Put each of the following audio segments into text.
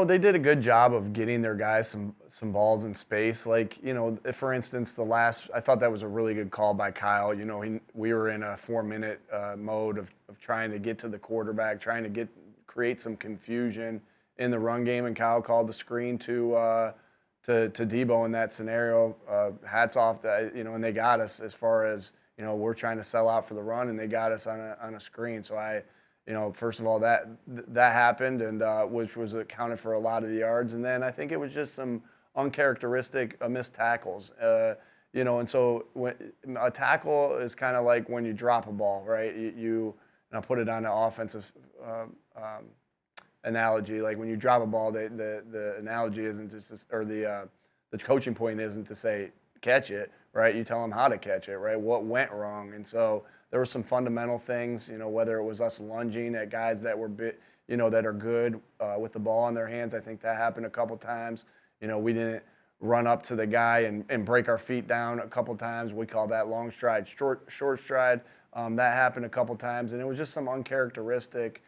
Well, they did a good job of getting their guys some balls in space. Like, if, for instance, I thought that was a really good call by Kyle. We were in a 4-minute mode of trying to get to the quarterback, trying to create some confusion in the run game, and Kyle called the screen to Debo in that scenario. Hats off that, and they got us as far as, we're trying to sell out for the run, and they got us on a screen. So first of all, that happened, and which was accounted for a lot of the yards. And then I think it was just some uncharacteristic missed tackles. And so a tackle is kind of like when you drop a ball, right? And I'll put it on the offensive analogy. Like when you drop a ball, the analogy isn't just, or the coaching point isn't to say catch it, right? You tell them how to catch it, right? What went wrong, and so there were some fundamental things, whether it was us lunging at guys that were that are good with the ball in their hands. I think that happened a couple times. We didn't run up to the guy and break our feet down a couple times. We call that long stride, short stride. That happened a couple times, and it was just some uncharacteristic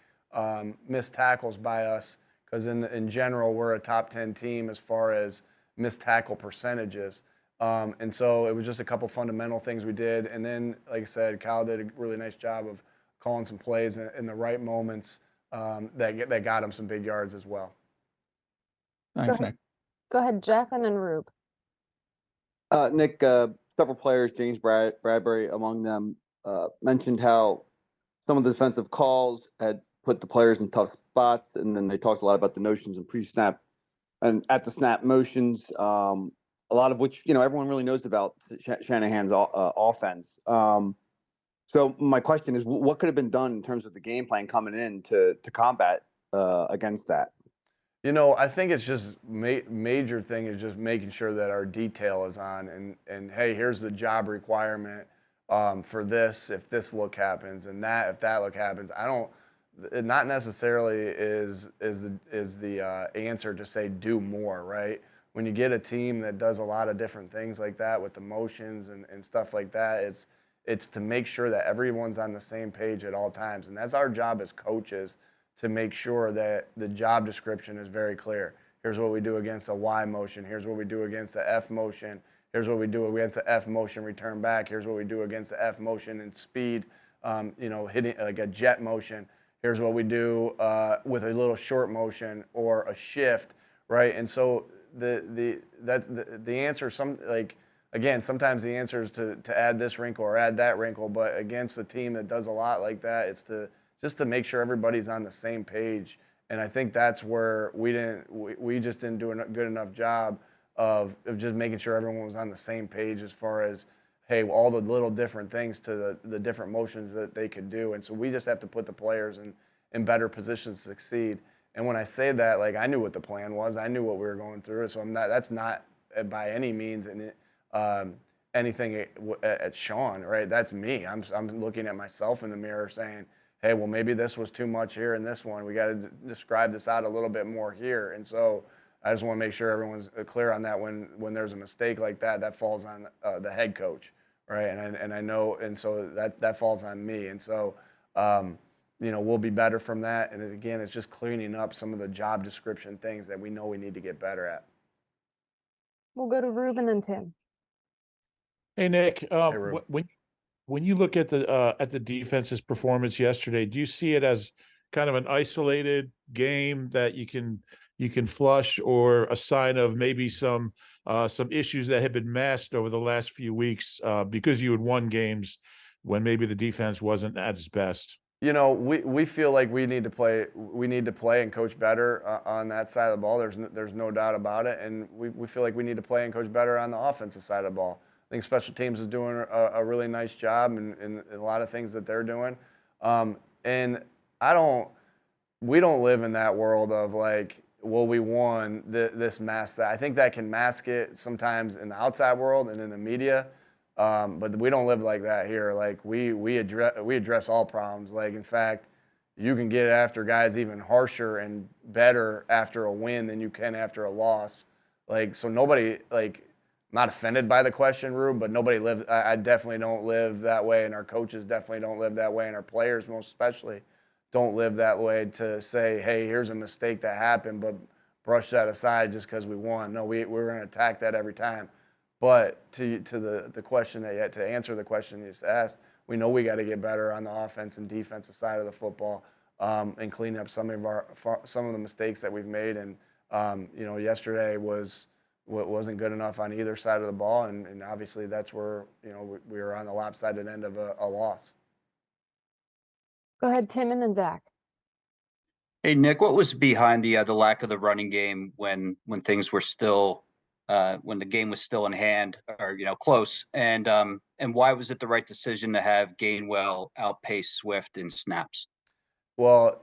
missed tackles by us, because in general, we're a top 10 team as far as missed tackle percentages. And so it was just a couple fundamental things we did. And then, like I said, Kyle did a really nice job of calling some plays in the right moments that got him some big yards as well. Thanks, Nick. Go ahead, Jeff, and then Rube. Nick, several players, James Bradbury among them, mentioned how some of the defensive calls had put the players in tough spots, and then they talked a lot about the notions and pre-snap and at the snap motions. A lot of which, everyone really knows about Shanahan's offense. So my question is, what could have been done in terms of the game plan coming in to combat against that? I think it's just major thing is just making sure that our detail is on, and hey, here's the job requirement for this if this look happens, and that if that look happens. It not necessarily is the answer to say do more, right? When you get a team that does a lot of different things like that with emotions and stuff like that, it's to make sure that everyone's on the same page at all times. And that's our job as coaches, to make sure that the job description is very clear. Here's what we do against a Y motion. Here's what we do against the F motion. Here's what we do against the F motion return back. Here's what we do against the F motion and speed, hitting like a jet motion. Here's what we do with a little short motion or a shift, right? And so the answer, sometimes the answer is to add this wrinkle or add that wrinkle, but against a team that does a lot like that, it's just to make sure everybody's on the same page. And I think that's where we just didn't do a good enough job of just making sure everyone was on the same page as far as, hey, all the little different things to the different motions that they could do. And so we just have to put the players in better positions to succeed. And when I say that, like, I knew what the plan was. I knew what we were going through. So that's not by any means anything at Sean, right? That's me. I'm looking at myself in the mirror saying, hey, well, maybe this was too much here in this one. We got to describe this out a little bit more here. And so I just want to make sure everyone's clear on that. When there's a mistake like that, that falls on the head coach, right? And I know, and so that falls on me. And so, we'll be better from that. And again, it's just cleaning up some of the job description things that we know we need to get better at. We'll go to Rube and then Tim. Hey, Nick, Hey, Rube. when you look at the defense's performance yesterday, do you see it as kind of an isolated game that you can flush, or a sign of maybe some issues that have been masked over the last few weeks because you had won games when maybe the defense wasn't at its best? We feel like we need to play and coach better on that side of the ball. There's no doubt about it, and we feel like we need to play and coach better on the offensive side of the ball. I think special teams is doing a really nice job in a lot of things that they're doing, and we don't live in that world of like, well, we won this mask that. I think that can mask it sometimes in the outside world and in the media. But we don't live like that here. Like we address all problems. Like, in fact, you can get after guys even harsher and better after a win than you can after a loss. Like, so nobody, like, I'm not offended by the question, Rube, but nobody lives. I definitely don't live that way, and our coaches definitely don't live that way, and our players most especially don't live that way, to say, hey, here's a mistake that happened, brush that aside just because we won. No, we're going to attack that every time. But to the question that you had to answer the question you just asked, we know we got to get better on the offense and defensive side of the football, and clean up some of the mistakes that we've made. And yesterday wasn't good enough on either side of the ball, and obviously that's where we were on the lopsided end of a loss. Go ahead, Tim, and then Zach. Hey, Nick, what was behind the lack of the running game when things were still when the game was still in hand or close, and why was it the right decision to have Gainwell outpace Swift in snaps? Well,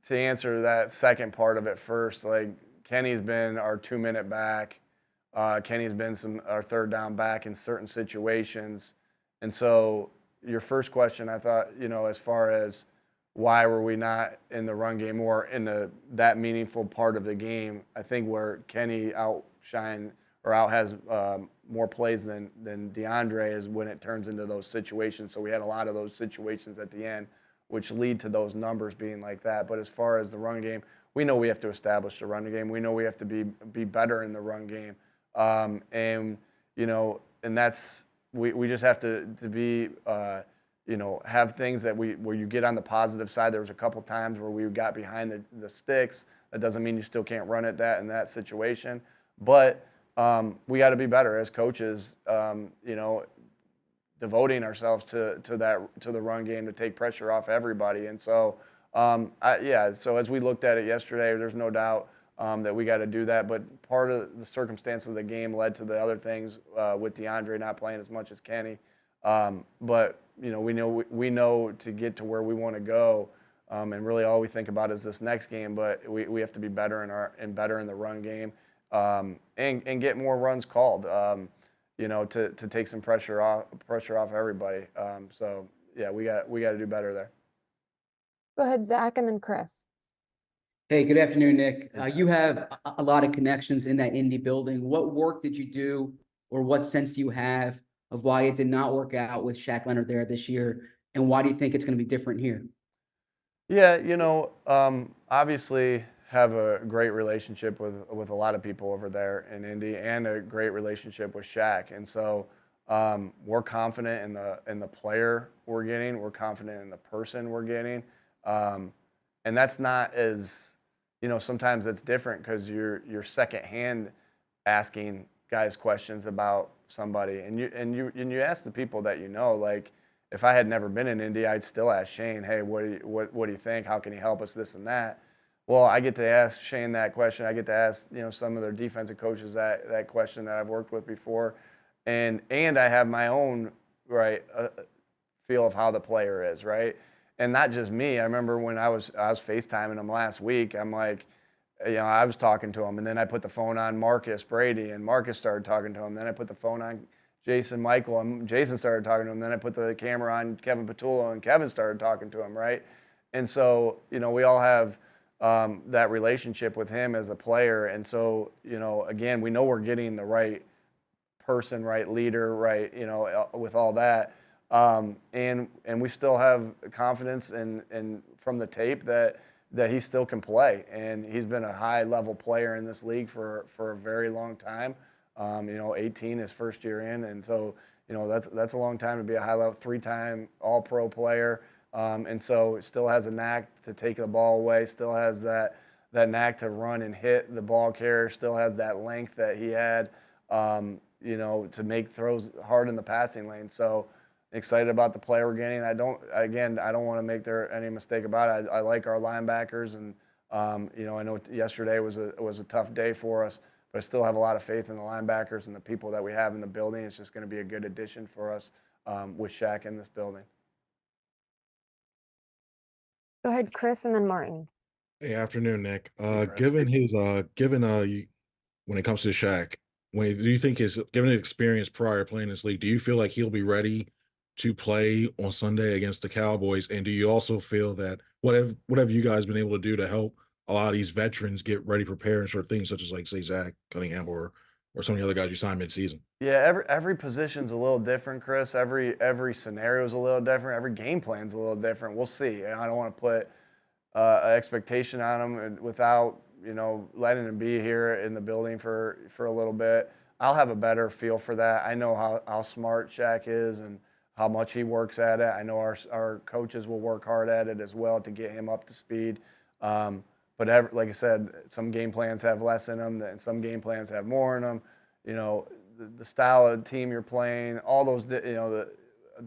to answer that second part of it first, like Kenny's been our 2-minute back. Kenny's been our third down back in certain situations, and so your first question, I thought, as far as why were we not in the run game or in that meaningful part of the game, I think where Kenny has more plays than DeAndre is when it turns into those situations. So we had a lot of those situations at the end, which lead to those numbers being like that. But as far as the run game, we know we have to establish the run game. We know we have to be better in the run game, and that's we just have to be. Have things where you get on the positive side. There was a couple times where we got behind the sticks. That doesn't mean you still can't run at that in that situation. But we got to be better as coaches, devoting ourselves to the run game to take pressure off everybody. And so, so as we looked at it yesterday, there's no doubt that we got to do that. But part of the circumstance of the game led to the other things with DeAndre not playing as much as Kenny. But we know to get to where we want to go, and really all we think about is this next game. But we have to be better better in the run game, and get more runs called, to take some pressure off everybody. So yeah, we got to do better there. Go ahead, Zach, and then Chris. Hey, good afternoon, Nick. You have a lot of connections in that Indy building. What work did you do, or what sense do you have of why it did not work out with Shaq Leonard there this year, and why do you think it's going to be different here? Yeah, obviously have a great relationship with a lot of people over there in Indy, and a great relationship with Shaq, and so we're confident in the player we're getting. We're confident in the person we're getting, and that's not as sometimes it's different because you're secondhand asking guys questions about somebody, and you ask the people that like. If I had never been in Indy, I'd still ask Shane, hey, what do you think? How can he help us, this and that? Well, I get to ask Shane that question. I get to ask some of their defensive coaches that question that I've worked with before, and I have my own feel of how the player is, right? And not just me. I remember when I was FaceTiming him last week. I'm like, I was talking to him, and then I put the phone on Marcus Brady, and Marcus started talking to him. Then I put the phone on Jason Michael, and Jason started talking to him. Then I put the camera on Kevin Patullo, and Kevin started talking to him, right? And so, we all have that relationship with him as a player. And so, again, we know we're getting the right person, right leader, right, with all that. And we still have confidence in from the tape that he still can play. And he's been a high-level player in this league for a very long time. 18 his first year in, and so that's a long time to be a high-level, 3-time All-Pro player, and so still has a knack to take the ball away, still has that knack to run and hit the ball carrier, still has that length that he had, to make throws hard in the passing lane. So excited about the player we're getting. I don't want to make any mistake about it. I like our linebackers, and I know yesterday was a tough day for us. But I still have a lot of faith in the linebackers and the people that we have in the building. It's just going to be a good addition for us with Shaq in this building. Go ahead, Chris, and then Martin. Hey, afternoon, Nick. Hey, Chris. Given when it comes to Shaq, do you think given his experience prior playing this league, do you feel like he'll be ready to play on Sunday against the Cowboys? And do you also feel that what have you guys been able to do to help a lot of these veterans get ready, prepared, and sort of things such as, like, say, Zach Cunningham or some of the other guys you signed mid-season? Yeah, every position's a little different, Chris. Every scenario is a little different. Every game plan's a little different. We'll see. I don't want to put an expectation on them without letting him be here in the building for a little bit, I'll have a better feel for that. I know how smart Shaq is and how much he works at it. I know our coaches will work hard at it as well to get him up to speed. But like I said, some game plans have less in them, and some game plans have more in them. The style of team you're playing, all those, the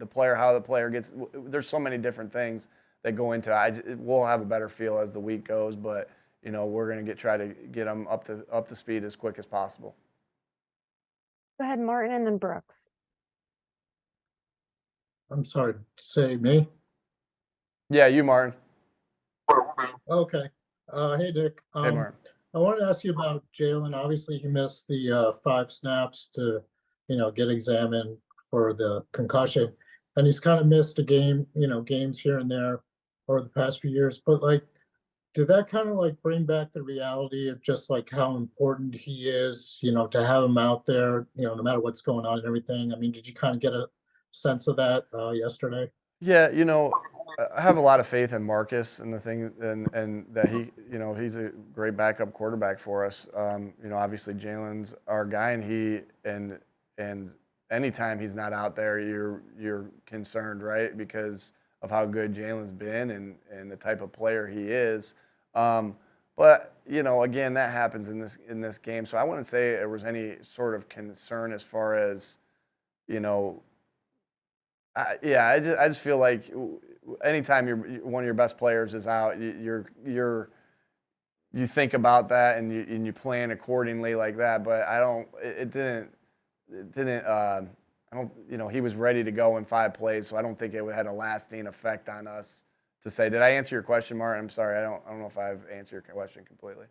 player, how the player gets. There's so many different things that go into it. We'll have a better feel as the week goes, but we're going to try to get them up to speed as quick as possible. Go ahead, Martin, and then Brooks. I'm sorry, say me? Yeah, you, Martin. Okay. Hey, Nick. Hey, Martin. I wanted to ask you about Jalen. Obviously, he missed the 5 snaps to, get examined for the concussion. And he's kind of missed a game, games here and there over the past few years. But, did that kind of, bring back the reality of just, how important he is, to have him out there, no matter what's going on and everything? I mean, did you kind of get a sense of that yesterday? Yeah, I have a lot of faith in Marcus and the thing, and that he, he's a great backup quarterback for us. Obviously Jalen's our guy, and anytime he's not out there, you're concerned, right? Because of how good Jalen's been and the type of player he is. But again, that happens in this game, so I wouldn't say there was any sort of concern as far as, I just feel like anytime one of your best players is out, you think about that and you plan accordingly like that. But he was ready to go in 5 plays, so I don't think it had a lasting effect on us to say. Did I answer your question, Martin? I'm sorry, I don't know if I've answered your question completely.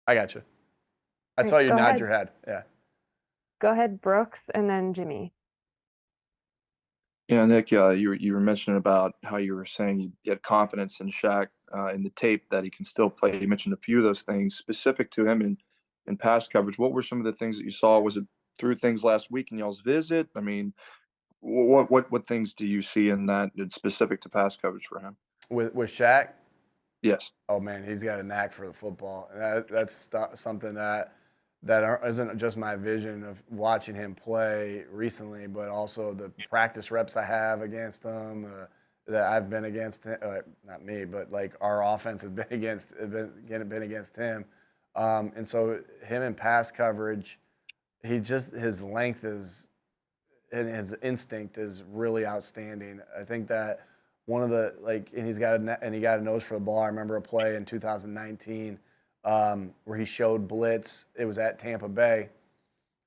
I got you. I saw you nod your head. Yeah. Go ahead, Brooks, and then Jimmy. Yeah, Nick, you were mentioning about how you were saying you had confidence in Shaq in the tape that he can still play. You mentioned a few of those things specific to him in pass coverage. What were some of the things that you saw? Was it through things last week in y'all's visit? I mean, what things do you see in that that's specific to pass coverage for him? With Shaq? Yes. Oh man, he's got a knack for the football. That's something that isn't just my vision of watching him play recently, but also the practice reps I have against him, that I've been against him, not me, but our offense has been against him. And so him in pass coverage, his length is, and his instinct is really outstanding. I think that one of the, and he got a nose for the ball. I remember a play in 2019 where he showed blitz. It was at Tampa Bay.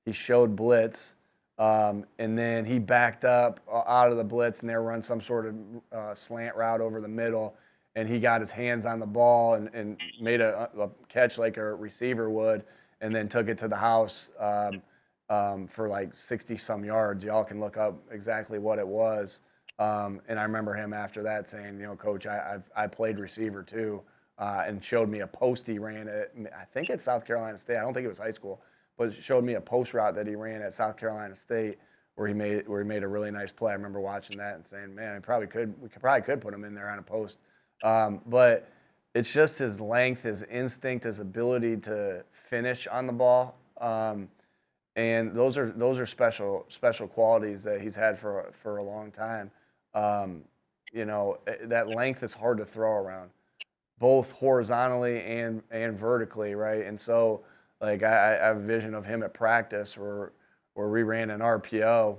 He showed blitz, and then he backed up out of the blitz, and they run some sort of slant route over the middle, and he got his hands on the ball and made a catch like a receiver would, and then took it to the house for 60-some yards. Y'all can look up exactly what it was. And I remember him after that saying, Coach, I played receiver too. And showed me a post he ran at, I think at South Carolina State. I don't think it was high school, but showed me a post route that he ran at South Carolina State where he made a really nice play. I remember watching that and saying, man, we probably could put him in there on a post. But it's just his length, his instinct, his ability to finish on the ball. And those are special qualities that he's had for a long time. That length is hard to throw around, both horizontally and vertically, right? And so, I have a vision of him at practice where we ran an RPO,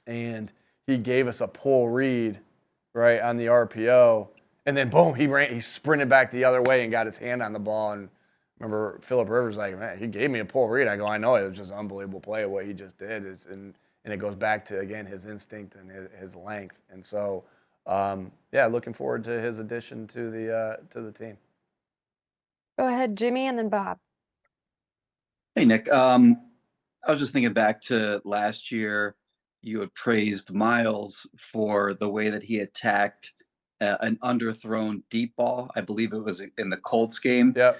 and he gave us a pull read, right, on the RPO, and then boom, he sprinted back the other way and got his hand on the ball. And remember, Phillip Rivers man, he gave me a pull read. I go, I know, it was just an unbelievable play. What he just did and it goes back to, again, his instinct and his length. And so, looking forward to his addition to the team. Go ahead, Jimmy, and then Bob. Hey, Nick. I was just thinking back to last year. You had praised Miles for the way that he attacked an underthrown deep ball. I believe it was in the Colts game. Yeah.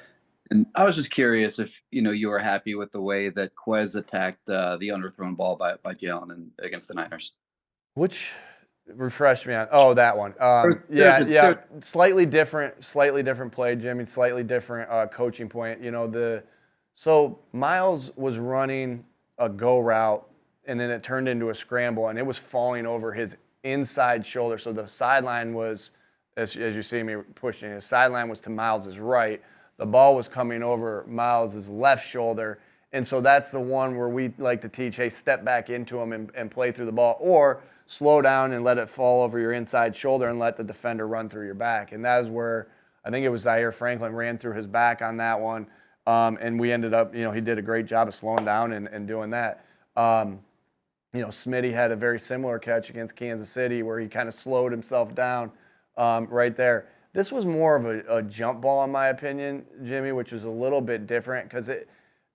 And I was just curious if you were happy with the way that Quez attacked the underthrown ball by Jalen against the Niners. Which Refresh me on. Oh, that one. Slightly different play, Jimmy. Slightly different coaching point. So Miles was running a go route, and then it turned into a scramble, and it was falling over his inside shoulder. So the sideline was, as you see me pushing, his sideline was to Miles's right. The ball was coming over Miles's left shoulder. And so that's the one where we like to teach, hey, step back into him and play through the ball, or slow down and let it fall over your inside shoulder and let the defender run through your back. And that is where I think it was Zaire Franklin ran through his back on that one. And we ended up, he did a great job of slowing down and doing that. Smitty had a very similar catch against Kansas City where he kind of slowed himself down right there. This was more of a jump ball, in my opinion, Jimmy, which was a little bit different because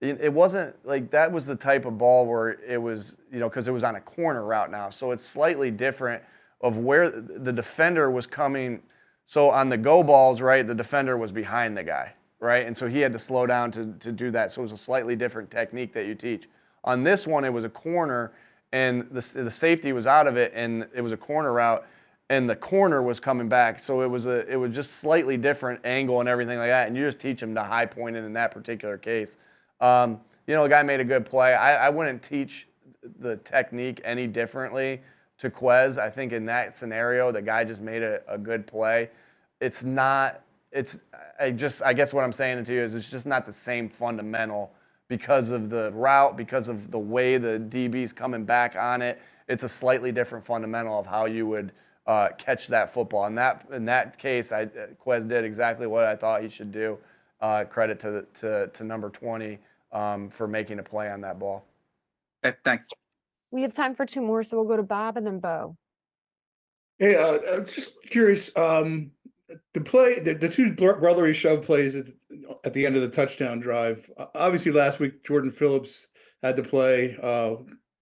it wasn't like that was the type of ball where it was, because it was on a corner route now. So it's slightly different of where the defender was coming. So on the go balls, right, the defender was behind the guy, right? And so he had to slow down to do that. So it was a slightly different technique that you teach. On this one, it was a corner, and the safety was out of it, and it was a corner route, and the corner was coming back. So it was just slightly different angle and everything like that. And you just teach them to high point it in that particular case. The guy made a good play. I wouldn't teach the technique any differently to Quez. I think in that scenario, the guy just made a good play. I guess what I'm saying to you is it's just not the same fundamental because of the route, because of the way the DB's coming back on it. It's a slightly different fundamental of how you would catch that football. In that case, Quez did exactly what I thought he should do. Credit to number 20 for making a play on that ball. Okay, thanks. We have time for 2 more, so we'll go to Bob and then Bo. Hey, I'm just curious. The play, the 2 brotherly shove plays at the end of the touchdown drive. Obviously, last week Jordan Phillips had to play.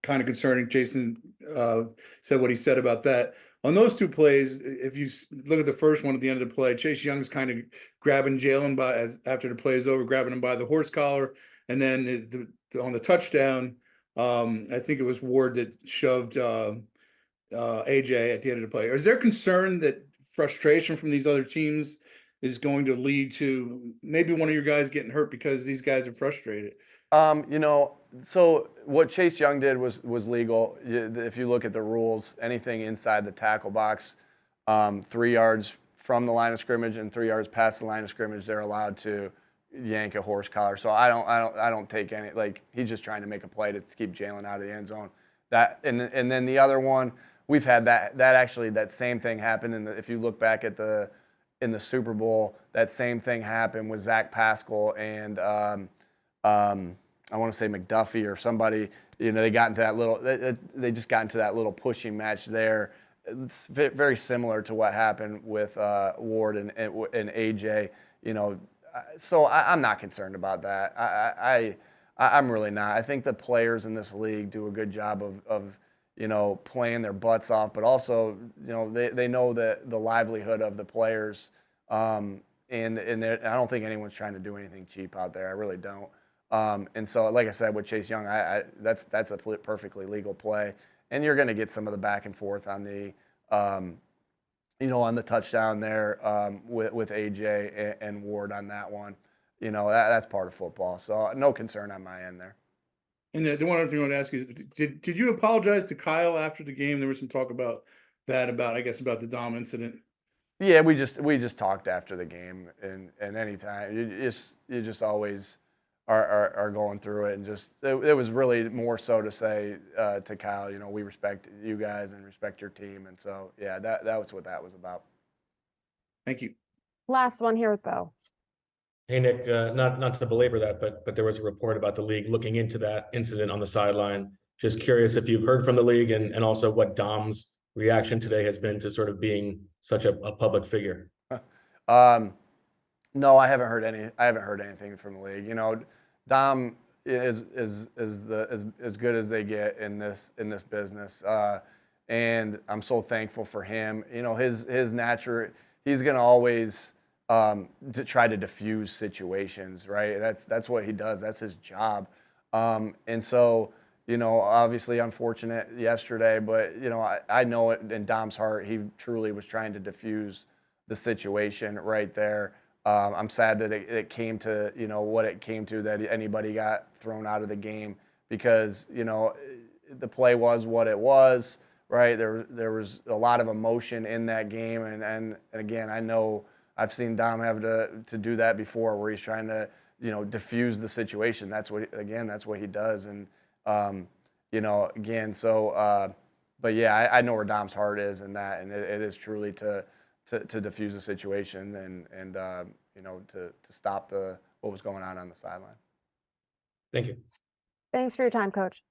Kind of concerning. Jason said what he said about that. On those 2 plays, if you look at the first one at the end of the play, Chase Young's kind of grabbing Jalen after the play is over, grabbing him by the horse collar, and then on the touchdown, I think it was Ward that shoved AJ at the end of the play. Is there concern that frustration from these other teams is going to lead to maybe one of your guys getting hurt because these guys are frustrated? So what Chase Young did was legal. If you look at the rules, anything inside the tackle box, 3 yards from the line of scrimmage and 3 yards past the line of scrimmage, they're allowed to yank a horse collar. So I don't take any, like, he's just trying to make a play to keep Jalen out of the end zone. That and then the other one, we've had that same thing happen if you look back at in the Super Bowl, that same thing happened with Zach Pascal and I want to say McDuffie or somebody. They got into that little. They just got into that little pushing match there. It's very similar to what happened with Ward and AJ. So I'm not concerned about that. I'm really not. I think the players in this league do a good job of playing their butts off, but also, they know the livelihood of the players, and I don't think anyone's trying to do anything cheap out there. I really don't. And so, like I said, with Chase Young, that's a perfectly legal play, and you're going to get some of the back and forth on the, on the touchdown there with AJ and Ward on that one. That's part of football. So no concern on my end there. And the one other thing I want to ask is, did you apologize to Kyle after the game? There was some talk about that, about the Dom incident. Yeah, we just talked after the game, and anytime you just always are going through it, and just it was really more so to say to Kyle, we respect you guys and respect your team, and so yeah, that was what that was about. Thank you. Last one here with Bo. Hey, Nick, not to belabor that, but there was a report about the league looking into that incident on the sideline. Just curious if you've heard from the league and also what Dom's reaction today has been to sort of being such a public figure. No, I haven't heard anything from the league. Dom is as good as they get in this business, and I'm so thankful for him. His natural, he's gonna always to try to diffuse situations, right? That's what he does. That's his job. And so, you know, obviously unfortunate yesterday, but, you know, I know it in Dom's heart. He truly was trying to diffuse the situation right there. I'm sad that it came to, you know, what it came to, that anybody got thrown out of the game, because, you know, the play was what it was, right? There was a lot of emotion in that game. And again, I know I've seen Dom have to do that before, where he's trying to, you know, diffuse the situation. That's what he does. And, you know, again, so, but yeah, I know where Dom's heart is in that, and it is truly to diffuse the situation and you know, to stop what was going on the sideline. Thank you. Thanks for your time, Coach.